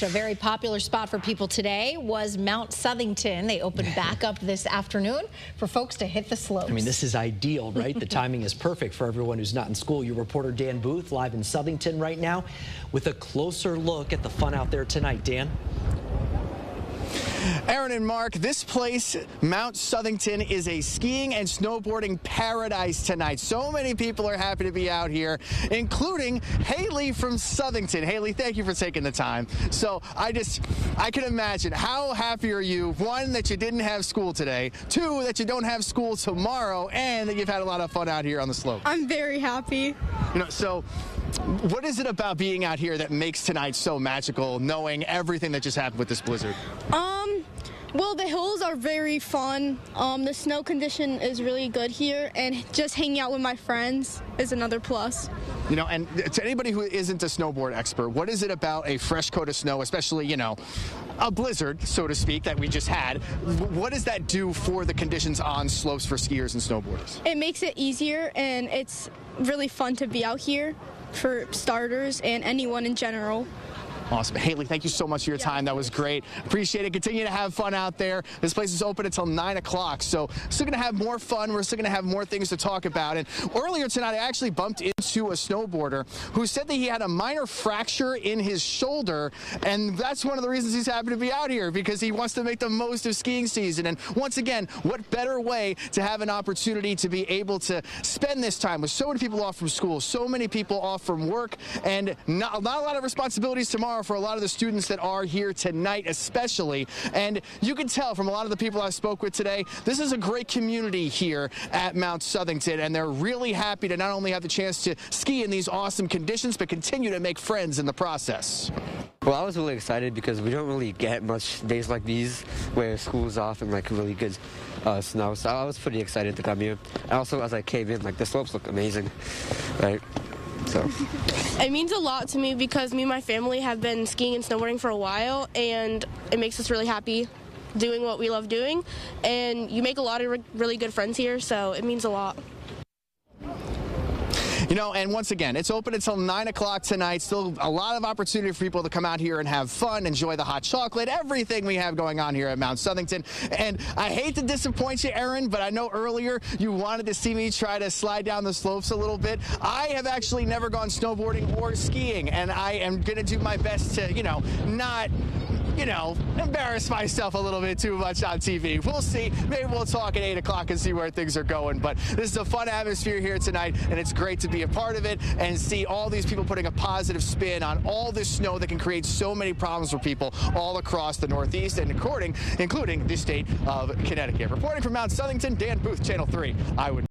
A very popular spot for people today was Mount Southington. They opened back up this afternoon for folks to hit the slopes. I mean, this is ideal, right? The timing is perfect for everyone who's not in school. Your reporter Dan Booth live in Southington right now with a closer look at the fun out there tonight. Dan? Aaron and Mark, this place, Mount Southington, is a skiing and snowboarding paradise tonight. So many people are happy to be out here, including Haley from Southington. Haley, thank you for taking the time. So I can imagine, how happy are you, one, that you didn't have school today, two, that you don't have school tomorrow, and that you've had a lot of fun out here on the slope? I'm very happy. So what is it about being out here that makes tonight so magical, knowing everything that just happened with this blizzard? Well, the hills are very fun. The snow condition is really good here, and just hanging out with my friends is another plus. You know, and to anybody who isn't a snowboard expert, what is it about a fresh coat of snow, especially, you know, a blizzard, so to speak, that we just had? What does that do for the conditions on slopes for skiers and snowboarders? It makes it easier, and it's really fun to be out here for starters and anyone in general. Awesome. Haley, thank you so much for your time. That was great. Appreciate it. Continue to have fun out there. This place is open until 9 o'clock, so still going to have more fun. We're still going to have more things to talk about. And earlier tonight, I actually bumped into a snowboarder who said that he had a minor fracture in his shoulder, and that's one of the reasons he's happy to be out here, because he wants to make the most of skiing season. And once again, what better way to have an opportunity to be able to spend this time with so many people off from school, so many people off from work, and not a lot of responsibilities tomorrow for a lot of the students that are here tonight especially. And you can tell from a lot of the people I spoke with today, this is a great community here at Mount Southington, and they're really happy to not only have the chance to ski in these awesome conditions, but continue to make friends in the process. Well, I was really excited because we don't really get much days like these where school's off and like really good snow, so I was pretty excited to come here. And also, as I came in, like the slopes look amazing, right? So it means a lot to me because me and my family have been skiing and snowboarding for a while, and it makes us really happy doing what we love doing, and you make a lot of really good friends here, so it means a lot. You know, and once again, it's open until 9 o'clock tonight. Still a lot of opportunity for people to come out here and have fun, enjoy the hot chocolate, everything we have going on here at Mount Southington. And I hate to disappoint you, Aaron, but I know earlier you wanted to see me try to slide down the slopes a little bit. I have actually never gone snowboarding or skiing, and I am going to do my best to, not embarrass myself a little bit too much on TV. We'll see. Maybe we'll talk at 8 o'clock and see where things are going. But this is a fun atmosphere here tonight, and it's great to be a part of it and see all these people putting a positive spin on all this snow that can create so many problems for people all across the Northeast and including the state of Connecticut. Reporting from Mount Southington, Dan Booth, Channel 3.